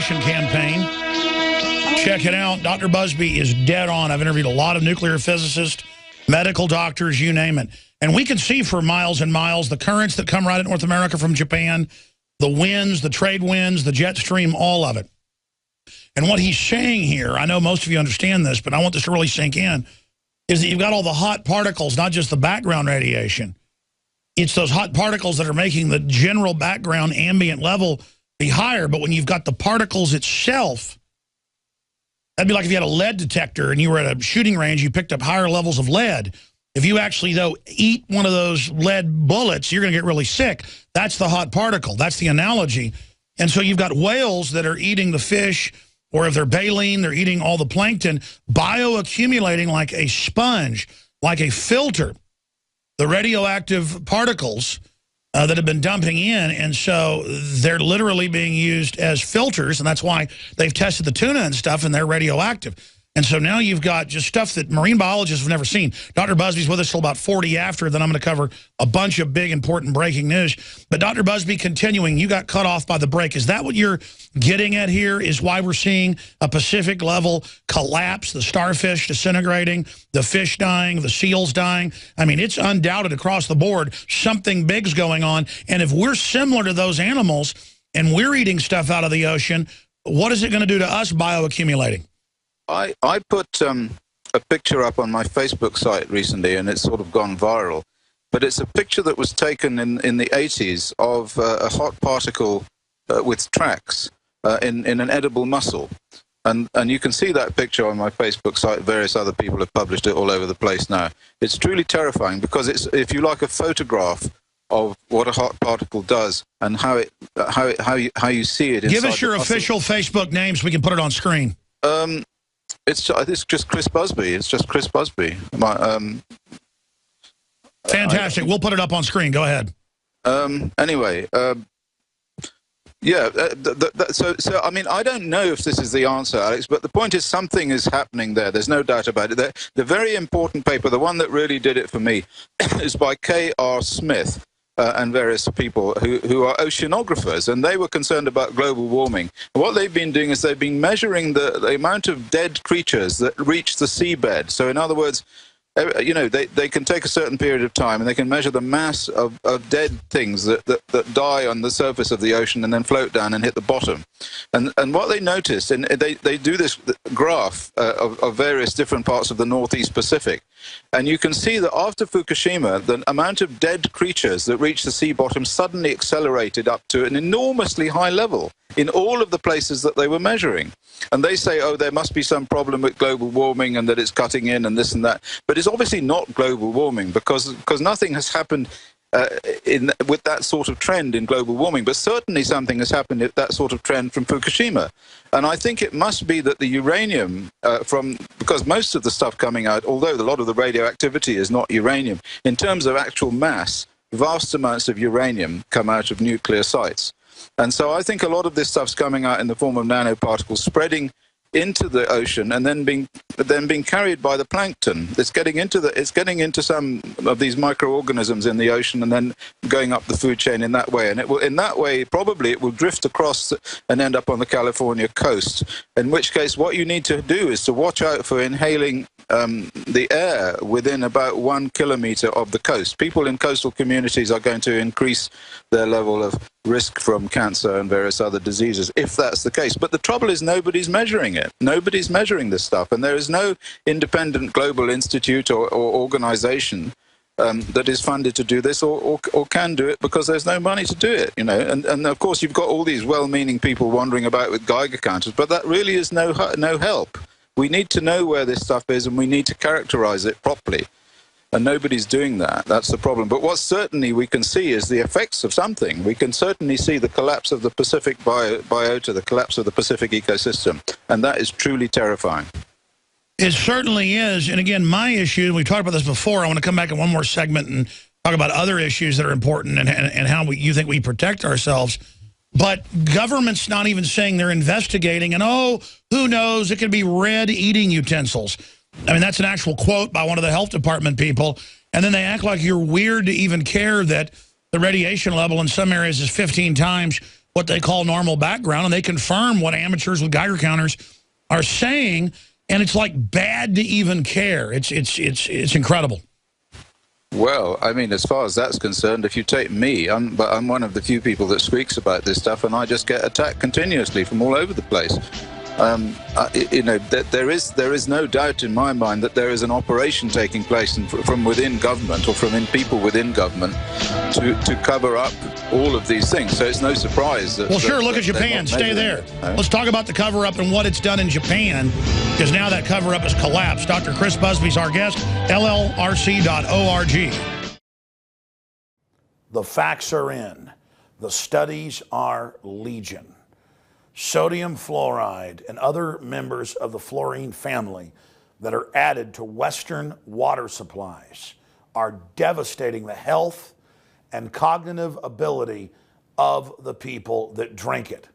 radiation campaign. Check it out. Dr. Busby is dead on. I've interviewed a lot of nuclear physicists, medical doctors, you name it. And we can see for miles and miles the currents that come right at North America from Japan, the winds, the trade winds, the jet stream, all of it. And what he's saying here, I know most of you understand this, but I want this to really sink in, is that you've got all the hot particles, not just the background radiation. It's those hot particles that are making the general background ambient level be higher. But when you've got the particles itself, that'd be like if you had a lead detector and you were at a shooting range, you picked up higher levels of lead. If you actually, though, eat one of those lead bullets, you're going to get really sick. That's the hot particle. That's the analogy. And so you've got whales that are eating the fish, or if they're baleen, they're eating all the plankton, bioaccumulating like a sponge, like a filter, the radioactive particles that have been dumping in. And so they're literally being used as filters, and that's why they've tested the tuna and stuff, and they're radioactive. And so now you've got just stuff that marine biologists have never seen. Dr. Busby's with us till about 40 after, then I'm going to cover a bunch of big, important breaking news. But Dr. Busby, continuing, you got cut off by the break. Is that what you're getting at here, is why we're seeing a Pacific level collapse, the starfish disintegrating, the fish dying, the seals dying? I mean, it's undoubted across the board something big's going on. And if we're similar to those animals and we're eating stuff out of the ocean, what is it going to do to us bioaccumulating? I put a picture up on my Facebook site recently, and it's sort of gone viral. But it's a picture that was taken in the 80s of a hot particle with tracks in an edible mussel. And you can see that picture on my Facebook site. Various other people have published it all over the place now. It's truly terrifying because it's, if you like, a photograph of what a hot particle does and how you see it. Give us your official Facebook name so we can put it on screen. It's just Chris Busby. It's just Chris Busby. Fantastic. We'll put it up on screen. Go ahead. Anyway, yeah. So I mean, I don't know if this is the answer, Alex, but the point is something is happening there. There's no doubt about it. The very important paper, the one that really did it for me, is by K.R. Smith. And various people who are oceanographers, and they were concerned about global warming. And what they've been doing is they've been measuring the amount of dead creatures that reach the seabed. So in other words, you know, they can take a certain period of time and they can measure the mass of dead things that die on the surface of the ocean and then float down and hit the bottom. And what they noticed, and they do this graph of various different parts of the Northeast Pacific, and you can see that after Fukushima, the amount of dead creatures that reached the sea bottom suddenly accelerated up to an enormously high level in all of the places that they were measuring. And they say, oh, there must be some problem with global warming and that it's cutting in and this and that. But it's obviously not global warming because nothing has happened with that sort of trend in global warming. But certainly something has happened with that sort of trend from Fukushima. And I think it must be that the uranium because most of the stuff coming out, although a lot of the radioactivity is not uranium, in terms of actual mass, vast amounts of uranium come out of nuclear sites. And so I think a lot of this stuff's coming out in the form of nanoparticles, spreading into the ocean and then being carried by the plankton. It's getting into some of these microorganisms in the ocean and then going up the food chain in that way. And in that way, probably it will drift across and end up on the California coast. In which case, what you need to do is to watch out for inhaling the air within about 1 kilometer of the coast. People in coastal communities are going to increase their level of risk from cancer and various other diseases, if that's the case. But the trouble is nobody's measuring it. Nobody's measuring this stuff. And there is no independent global institute or organization that is funded to do this or can do it because there's no money to do it, you know. And of course, you've got all these well-meaning people wandering about with Geiger counters, but that really is no help. We need to know where this stuff is and we need to characterize it properly. And nobody's doing that. That's the problem. But what certainly we can see is the effects of something. We can certainly see the collapse of the Pacific biota, the collapse of the Pacific ecosystem. And that is truly terrifying. It certainly is. And again, my issue, and we've talked about this before, I want to come back in one more segment and talk about other issues that are important and how you think we protect ourselves. But government's not even saying they're investigating. And, oh, who knows? It could be red eating utensils. I mean, that's an actual quote by one of the health department people. And then they act like you're weird to even care that the radiation level in some areas is 15 times what they call normal background, and they confirm what amateurs with Geiger counters are saying, and it's like bad to even care. It's incredible. Well, I mean, as far as that's concerned, if you take me, I'm one of the few people that speaks about this stuff, and I just get attacked continuously from all over the place. You know, there is no doubt in my mind that there is an operation taking place from within government or from people within government to cover up all of these things. So it's no surprise that... Well, sure, look at Japan. Stay there. Let's talk about the cover-up and what it's done in Japan, because now that cover-up has collapsed. Dr. Chris Busby's our guest, llrc.org. The facts are in. The studies are legion. Sodium fluoride and other members of the fluorine family that are added to Western water supplies are devastating the health and cognitive ability of the people that drink it.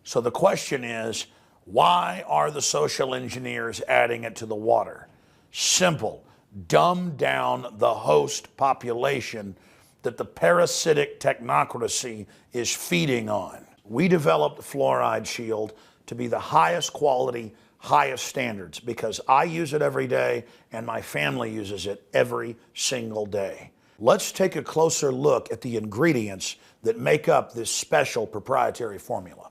So the question is, why are the social engineers adding it to the water? Simple. Dumb down the host population that the parasitic technocracy is feeding on. We developed Fluoride Shield to be the highest quality, highest standards, because I use it every day and my family uses it every single day. Let's take a closer look at the ingredients that make up this special proprietary formula.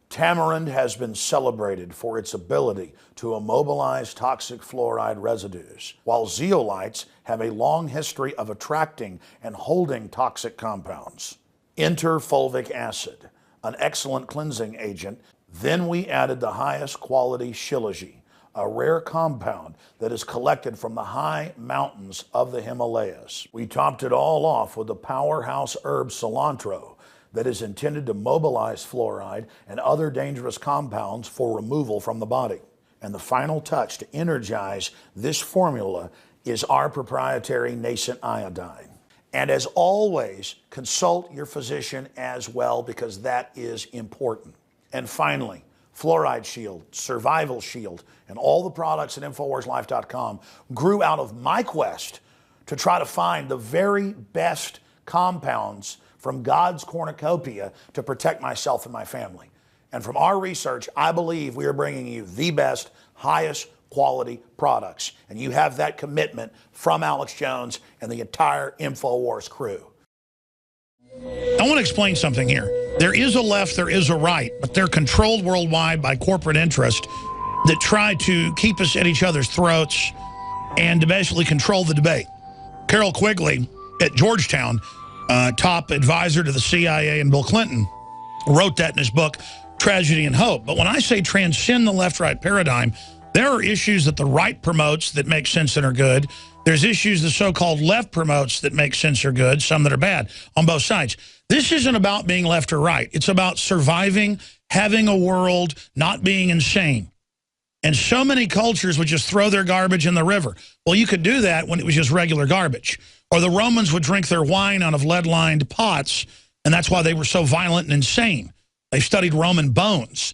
Tamarind has been celebrated for its ability to immobilize toxic fluoride residues, while zeolites have a long history of attracting and holding toxic compounds. Enter fulvic acid, an excellent cleansing agent. Then we added the highest quality shilajit, a rare compound that is collected from the high mountains of the Himalayas. We topped it all off with the powerhouse herb cilantro that is intended to mobilize fluoride and other dangerous compounds for removal from the body. And the final touch to energize this formula is our proprietary nascent iodine. And as always, consult your physician as well, because that is important. And finally, Fluoride Shield, Survival Shield, and all the products at InfoWarsLife.com grew out of my quest to try to find the very best compounds from God's cornucopia to protect myself and my family. And from our research, I believe we are bringing you the best, highest quality products. And you have that commitment from Alex Jones and the entire InfoWars crew. I want to explain something here. There is a left, there is a right, but they're controlled worldwide by corporate interest that try to keep us at each other's throats and to basically control the debate. Carroll Quigley at Georgetown, top advisor to the CIA and Bill Clinton, wrote that in his book, Tragedy and Hope. But when I say transcend the left-right paradigm, there are issues that the right promotes that make sense and are good. There's issues the so-called left promotes that make sense or good, some that are bad, on both sides. This isn't about being left or right. It's about surviving, having a world, not being insane. And so many cultures would just throw their garbage in the river. Well, you could do that when it was just regular garbage. Or the Romans would drink their wine out of lead-lined pots, and that's why they were so violent and insane. They studied Roman bones.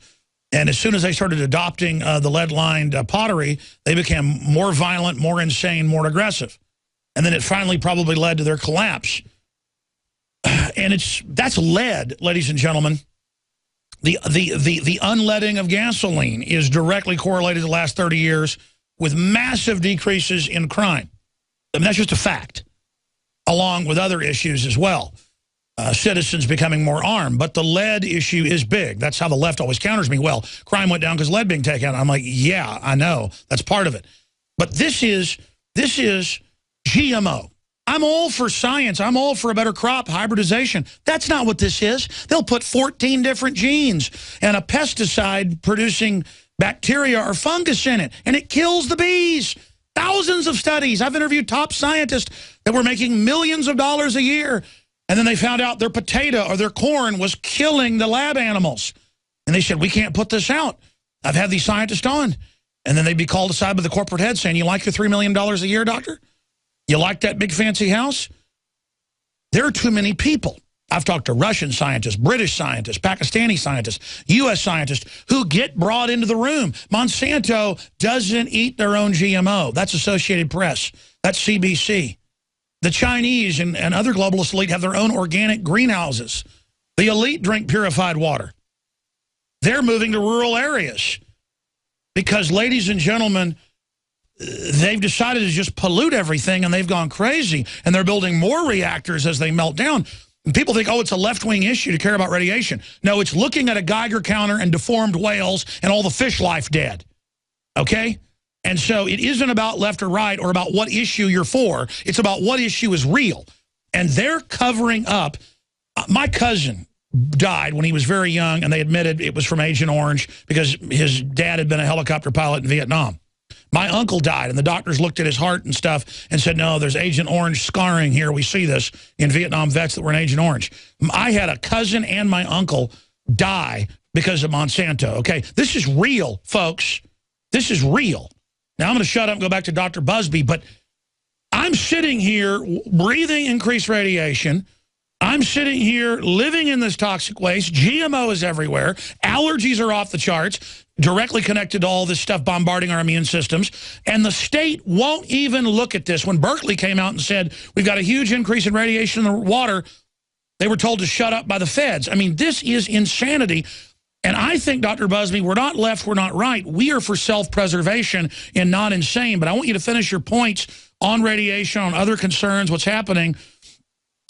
And as soon as they started adopting the lead-lined pottery, they became more violent, more insane, more aggressive. And then it finally probably led to their collapse. And that's lead, ladies and gentlemen. The unleading of gasoline is directly correlated the last 30 years with massive decreases in crime. I mean, that's just a fact, along with other issues as well. Citizens becoming more armed. But the lead issue is big. That's how the left always counters me. Well, crime went down because lead being taken out. I'm like, yeah, I know. That's part of it. But this is GMO. I'm all for science. I'm all for a better crop, hybridization. That's not what this is. They'll put 14 different genes and a pesticide producing bacteria or fungus in it, and it kills the bees. Thousands of studies. I've interviewed top scientists that were making millions of dollars a year, and then they found out their potato or their corn was killing the lab animals. And they said, we can't put this out. I've had these scientists on. And then they'd be called aside by the corporate head saying, you like your $3 million a year, doctor? You like that big fancy house? There are too many people. I've talked to Russian scientists, British scientists, Pakistani scientists, U.S. scientists who get brought into the room. Monsanto doesn't eat their own GMO. That's Associated Press. That's CBC. The Chinese and other globalist elite have their own organic greenhouses. The elite drink purified water. They're moving to rural areas because, ladies and gentlemen, they've decided to just pollute everything, and they've gone crazy, and they're building more reactors as they melt down. And people think, oh, it's a left-wing issue to care about radiation. No, it's looking at a Geiger counter and deformed whales and all the fish life dead, okay? And so it isn't about left or right or about what issue you're for. It's about what issue is real. And they're covering up. My cousin died when he was very young, and they admitted it was from Agent Orange because his dad had been a helicopter pilot in Vietnam. My uncle died, and the doctors looked at his heart and stuff and said, no, there's Agent Orange scarring here. We see this in Vietnam vets that were in Agent Orange. I had a cousin and my uncle die because of Monsanto, okay? This is real, folks. This is real. Now, I'm going to shut up and go back to Dr. Busby, but I'm sitting here breathing increased radiation. I'm sitting here living in this toxic waste. GMO is everywhere. Allergies are off the charts, directly connected to all this stuff bombarding our immune systems. And the state won't even look at this. When Berkeley came out and said, we've got a huge increase in radiation in the water, they were told to shut up by the feds. I mean, this is insanity. And I think, Dr. Busby, we're not left, we're not right. We are for self-preservation and not insane. But I want you to finish your points on radiation, on other concerns, what's happening,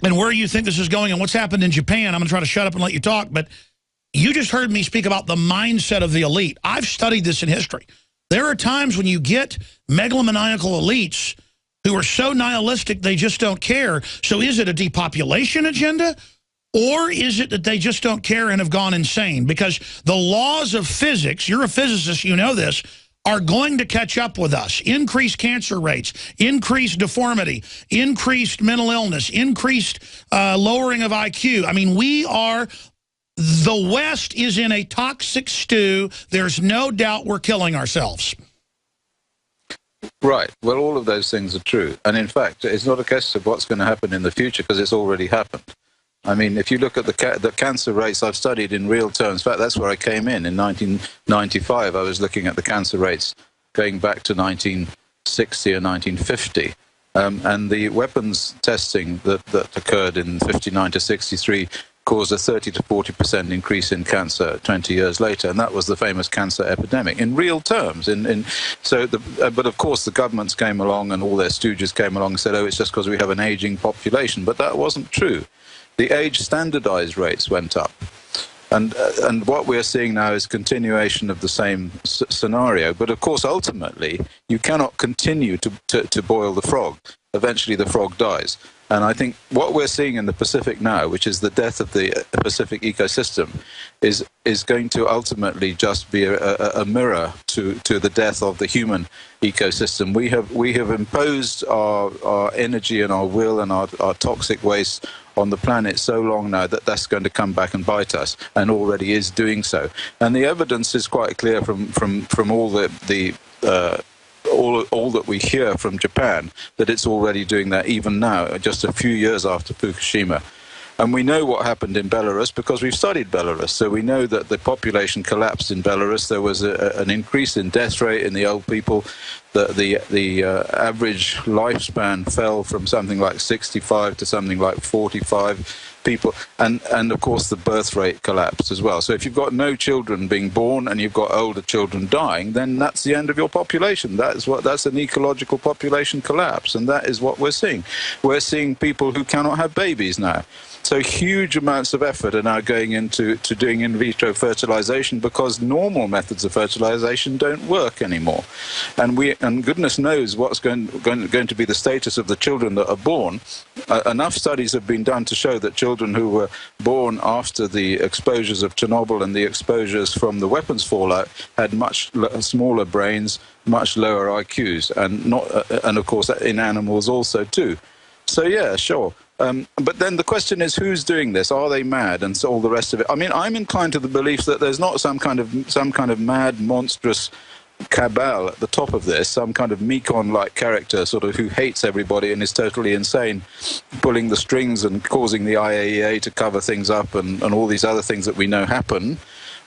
and where you think this is going and what's happened in Japan. I'm going to try to shut up and let you talk, but you just heard me speak about the mindset of the elite. I've studied this in history. There are times when you get megalomaniacal elites who are so nihilistic they just don't care. So is it a depopulation agenda? Or is it that they just don't care and have gone insane? Because the laws of physics, you're a physicist, you know this, are going to catch up with us. Increased cancer rates, increased deformity, increased mental illness, increased lowering of IQ. I mean, the West is in a toxic stew. There's no doubt we're killing ourselves. Right. Well, all of those things are true. And in fact, it's not a case of what's going to happen in the future because it's already happened. I mean, if you look at the cancer rates I've studied in real terms, in fact, that's where I came in 1995. I was looking at the cancer rates going back to 1960 or 1950. And the weapons testing that occurred in 59 to 63 caused a 30 to 40% increase in cancer 20 years later. And that was the famous cancer epidemic in real terms. But of course, the governments came along and all their stooges came along and said, oh, it's just because we have an aging population. But that wasn't true. The age standardized rates went up. And what we're seeing now is continuation of the same scenario. But of course, ultimately, you cannot continue to boil the frog. Eventually, the frog dies. And I think what we're seeing in the Pacific now, which is the death of the Pacific ecosystem, is going to ultimately just be a mirror to the death of the human ecosystem. We have imposed our energy and our will and our toxic waste on the planet so long now that that's going to come back and bite us, and already is doing so. And the evidence is quite clear from all all that we hear from Japan, that it's already doing that even now, just a few years after Fukushima. And we know what happened in Belarus because we've studied Belarus. So we know that the population collapsed in Belarus. There was an increase in death rate in the old people. The average lifespan fell from something like 65 to something like 45 people. And of course, the birth rate collapsed as well. So if you've got no children being born and you've got older children dying, then that's the end of your population. That's an ecological population collapse. And that is what we're seeing. We're seeing people who cannot have babies now. So huge amounts of effort are now going into doing in vitro fertilization because normal methods of fertilization don't work anymore. And goodness knows what's going to be the status of the children that are born. Enough studies have been done to show that children who were born after the exposures of Chernobyl and the exposures from the weapons fallout had much smaller brains, much lower IQs, and of course in animals also too. So yeah, sure. But then the question is, who's doing this? Are they mad? And so all the rest of it. I mean, I'm inclined to the belief that there's not some kind of mad, monstrous cabal at the top of this, some kind of Mekon-like character, sort of who hates everybody and is totally insane, pulling the strings and causing the IAEA to cover things up and all these other things that we know happen.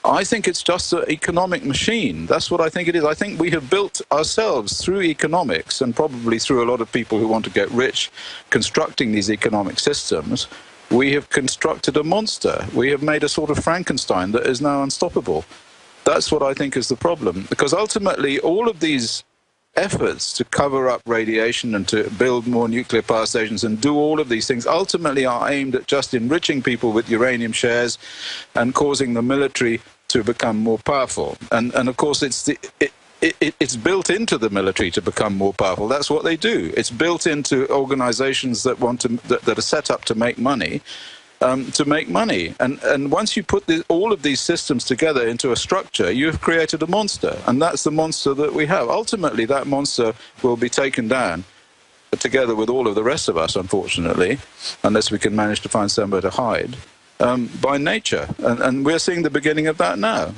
I think it's just an economic machine. That's what I think it is. I think we have built ourselves through economics and probably through a lot of people who want to get rich constructing these economic systems. we have constructed a monster. We have made a sort of Frankenstein that is now unstoppable. That's what I think is the problem, because ultimately all of these efforts to cover up radiation and to build more nuclear power stations and do all of these things ultimately are aimed at just enriching people with uranium shares and causing the military to become more powerful. And of course, it's built into the military to become more powerful. That's what they do. It's built into organizations that that are set up to make money. And once you put all of these systems together into a structure, you have created a monster, and that's the monster that we have. Ultimately, that monster will be taken down, together with all of the rest of us, unfortunately, unless we can manage to find somewhere to hide, by nature. And we're seeing the beginning of that now.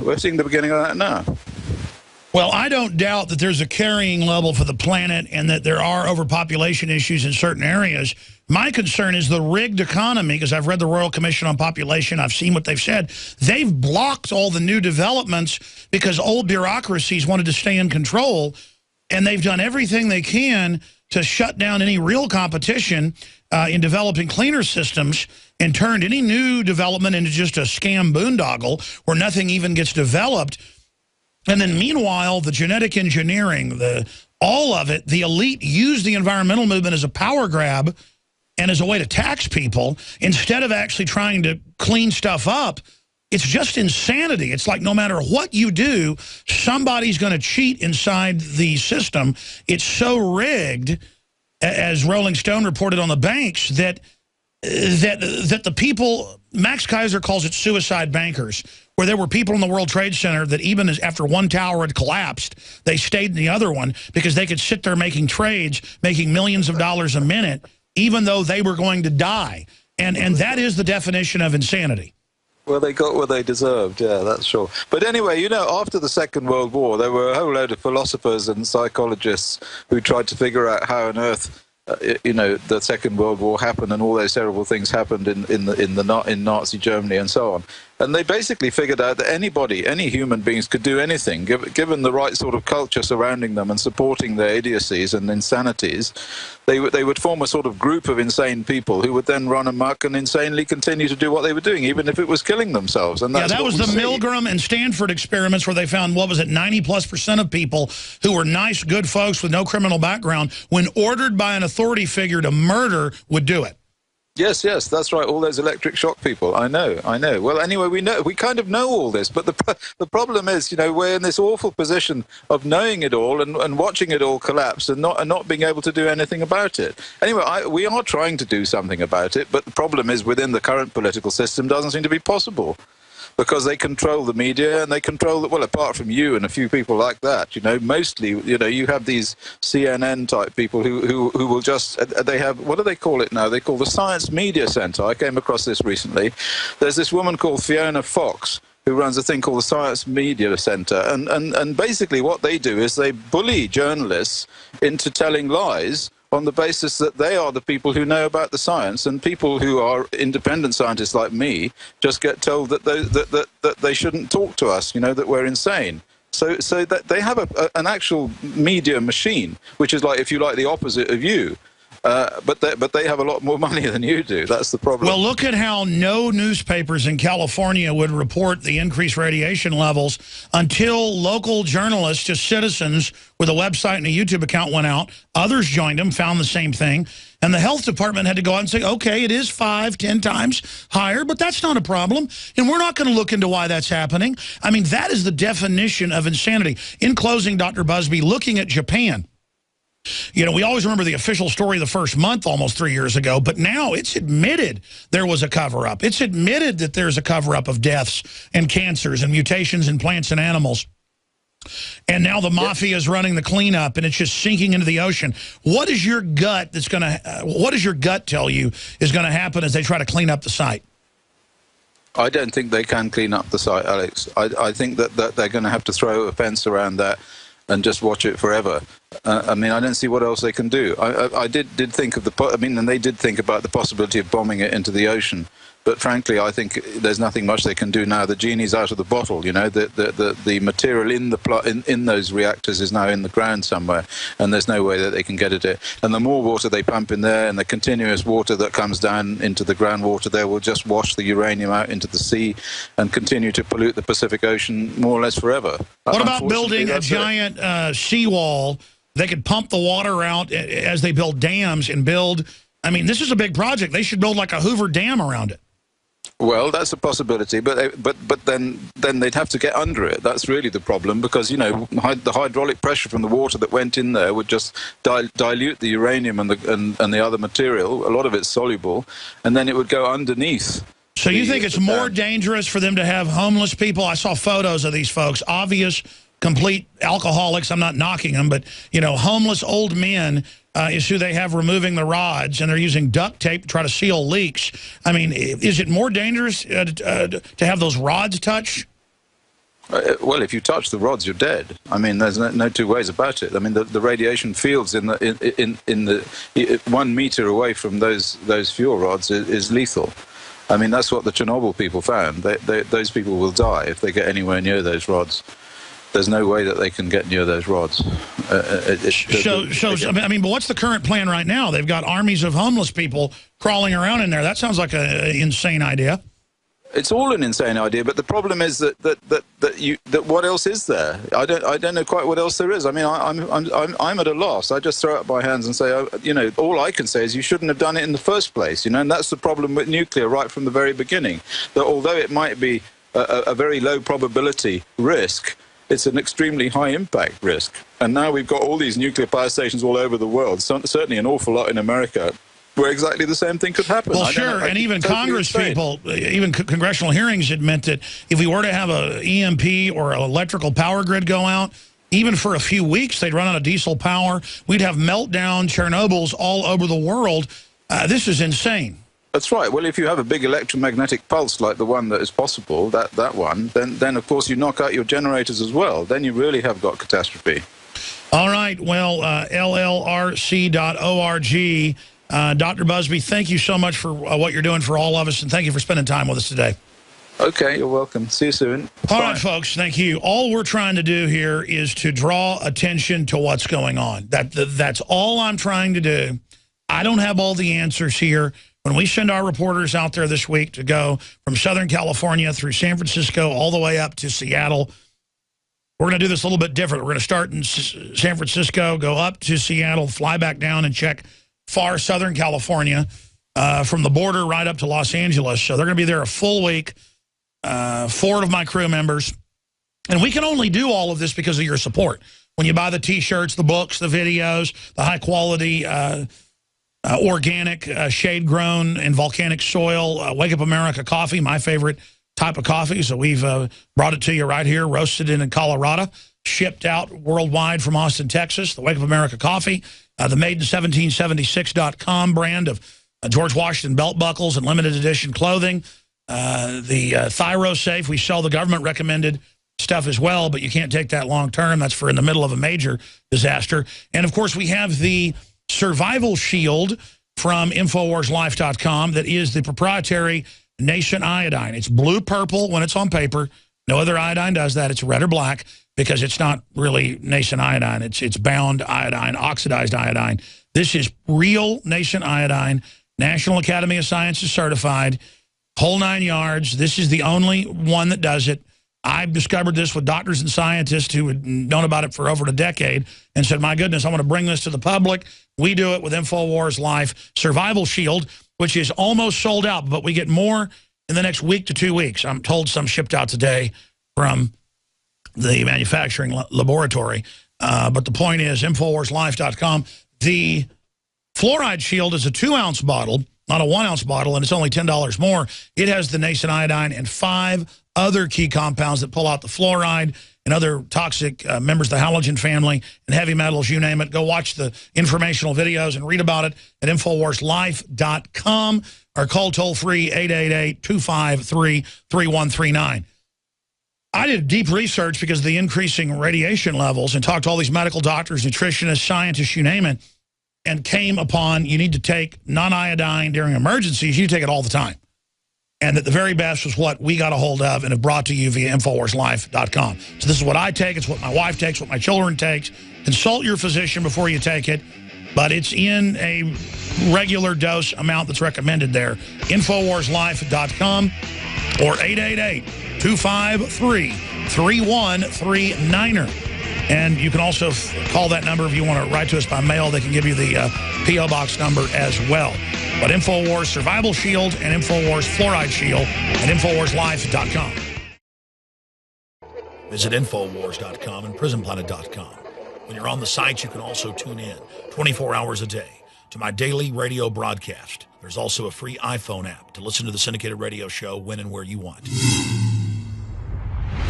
Well, I don't doubt that there's a carrying level for the planet and that there are overpopulation issues in certain areas. My concern is the rigged economy, because I've read the Royal Commission on Population. I've seen what they've said. They've blocked all the new developments because old bureaucracies wanted to stay in control, and they've done everything they can to shut down any real competition in developing cleaner systems and turned any new development into just a scam boondoggle where nothing even gets developed. And then meanwhile, the genetic engineering, all of it, the elite use the environmental movement as a power grab and as a way to tax people instead of actually trying to clean stuff up. It's just insanity. It's like no matter what you do, somebody's going to cheat inside the system. It's so rigged, as Rolling Stone reported on the banks, that the people, Max Kaiser calls it suicide bankers, where there were people in the World Trade Center that even after one tower had collapsed, they stayed in the other one because they could sit there making trades, making millions of dollars a minute, even though they were going to die. And that is the definition of insanity. Well, they got what they deserved, yeah, that's sure. But anyway, you know, after the Second World War, there were a whole load of philosophers and psychologists who tried to figure out how on earth you know, the Second World War happened and all those terrible things happened in Nazi Germany and so on. And they basically figured out that any human beings could do anything, given the right sort of culture surrounding them and supporting their idiocies and insanities. They would form a sort of group of insane people who would then run amok and insanely continue to do what they were doing, even if it was killing themselves. And that's that was the Milgram and Stanford experiments where they found, what was it, 90+% of people who were nice, good folks with no criminal background, when ordered by an authority figure to murder, would do it. Yes, that's right. All those electric shock people. I know. Well, anyway, we kind of know all this, but the problem is, you know, we're in this awful position of knowing it all and watching it all collapse and not being able to do anything about it. Anyway, we are trying to do something about it, but the problem is within the current political system doesn't seem to be possible. Because they control the media and they control, well, apart from you and a few people like that, you know, mostly, you know, you have these CNN type people who will just, they have, what do they call it now? They call the Science Media Center. I came across this recently. There's this woman called Fiona Fox who runs a thing called the Science Media Center. And basically what they do is they bully journalists into telling lies on the basis that they are the people who know about the science, and people who are independent scientists like me just get told that they shouldn't talk to us, you know, that we're insane. So that they have an actual media machine, which is like, if you like, the opposite of you. But they have a lot more money than you do. That's the problem. Well, look at how no newspapers in California would report the increased radiation levels until local journalists, just citizens with a website and a YouTube account, went out. Others joined them, found the same thing. And the health department had to go out and say, okay, it is 5-10 times higher, but that's not a problem. And we're not going to look into why that's happening. I mean, that is the definition of insanity. In closing, Dr. Busby, looking at Japan, you know, we always remember the official story the first month almost 3 years ago, but now it's admitted there was a cover-up. It's admitted that there's a cover-up of deaths and cancers and mutations in plants and animals. And now the mafia is running the cleanup, and it's just sinking into the ocean. What is your gut what does your gut tell you is going to happen as they try to clean up the site? I don't think they can clean up the site, Alex. I think that they're going to have to throw a fence around that and just watch it forever. I mean, I don't see what else they can do. I did think of and they did think about the possibility of bombing it into the ocean. But frankly, I think there's nothing much they can do now. The genie's out of the bottle. You know, the material in those reactors is now in the ground somewhere, and there's no way that they can get it there. And the more water they pump in there, and the continuous water that comes down into the groundwater there, will just wash the uranium out into the sea and continue to pollute the Pacific Ocean more or less forever. What about building a giant seawall? They could pump the water out as they build dams and build. I mean, this is a big project. They should build like a Hoover Dam around it. Well, that's a possibility, but then they'd have to get under it. That's really the problem, because, you know, the hydraulic pressure from the water that went in there would just dilute the uranium and the other material. A lot of it's soluble, and then it would go underneath. So you think it's more dangerous for them to have homeless people? I saw photos of these folks, obvious, complete alcoholics. I'm not knocking them, but, you know, homeless old men is who they have removing the rods, and they're using duct tape to try to seal leaks. I mean, is it more dangerous to have those rods touch? Well, if you touch the rods, you're dead. I mean, there's no two ways about it. I mean, the radiation fields in the 1 meter away from those fuel rods is lethal. I mean, that's what the Chernobyl people found. Those people will die if they get anywhere near those rods. There's no way that they can get near those rods. I mean, but what's the current plan right now? They've got armies of homeless people crawling around in there. That sounds like an insane idea. It's all an insane idea, but the problem is that what else is there? I don't know quite what else there is. I mean, I'm at a loss. I just throw up my hands and say, you know, all I can say is you shouldn't have done it in the first place. You know, and that's the problem with nuclear right from the very beginning. That although it might be a very low probability risk, it's an extremely high impact risk. And now we've got all these nuclear power stations all over the world, certainly an awful lot in America, where exactly the same thing could happen. Well, sure, and even Congress people, even congressional hearings had meant that if we were to have a EMP or an electrical power grid go out, even for a few weeks, they'd run out of diesel power. We'd have meltdown Chernobyls all over the world. This is insane. That's right. Well, if you have a big electromagnetic pulse like the one that is possible, that one, then of course you knock out your generators as well. Then you really have got catastrophe. All right. Well, llrc.org. Dr. Busby, thank you so much for what you're doing for all of us, and thank you for spending time with us today. Okay, you're welcome. See you soon. All right, folks, thank you. All we're trying to do here is to draw attention to what's going on. That's all I'm trying to do. I don't have all the answers here. When we send our reporters out there this week to go from Southern California through San Francisco all the way up to Seattle, we're going to do this a little bit different. We're going to start in San Francisco, go up to Seattle, fly back down and check far Southern California from the border right up to Los Angeles. So they're going to be there a full week, 4 of my crew members. And we can only do all of this because of your support. When you buy the T-shirts, the books, the videos, the high-quality organic, shade-grown, and volcanic soil, Wake Up America coffee, my favorite type of coffee. So we've brought it to you right here, roasted in Colorado, shipped out worldwide from Austin, Texas, the Wake Up America coffee, the Made in1776.com brand of George Washington belt buckles and limited edition clothing, the ThyroSafe. We sell the government-recommended stuff as well, but you can't take that long-term. That's for in the middle of a major disaster. And, of course, we have the Survival Shield from InfoWarsLife.com that is the proprietary Nascent iodine. It's blue-purple when it's on paper. No other iodine does that. It's red or black because it's not really Nascent iodine. It's bound iodine, oxidized iodine. This is real Nascent iodine, National Academy of Sciences certified, whole 9 yards. This is the only one that does it. I've discovered this with doctors and scientists who had known about it for over a decade and said, my goodness, I want to bring this to the public. We do it with InfoWars Life Survival Shield, which is almost sold out, but we get more in the next week to 2 weeks. I'm told some shipped out today from the manufacturing laboratory. But the point is, InfoWarsLife.com. The fluoride shield is a 2-ounce bottle, not a 1-ounce bottle, and it's only $10 more. It has the Nascent iodine and 5 other key compounds that pull out the fluoride and other toxic members of the halogen family and heavy metals, you name it. Go watch the informational videos and read about it at InfoWarsLife.com or call toll-free 888-253-3139. I did deep research because of the increasing radiation levels and talked to all these medical doctors, nutritionists, scientists, you name it, and came upon you need to take non-iodine during emergencies. You take it all the time. and that the very best was what we got a hold of and have brought to you via InfoWarsLife.com. So this is what I take. It's what my wife takes, what my children takes. Consult your physician before you take it, but it's in a regular dose amount that's recommended there. InfoWarsLife.com or 888-253-3139. And you can also call that number if you want to write to us by mail. They can give you the P.O. Box number as well. But InfoWars Survival Shield and InfoWars Fluoride Shield at InfoWarsLife.com. Visit InfoWars.com and PrisonPlanet.com. When you're on the site, you can also tune in 24 hours a day to my daily radio broadcast. There's also a free iPhone app to listen to the syndicated radio show when and where you want.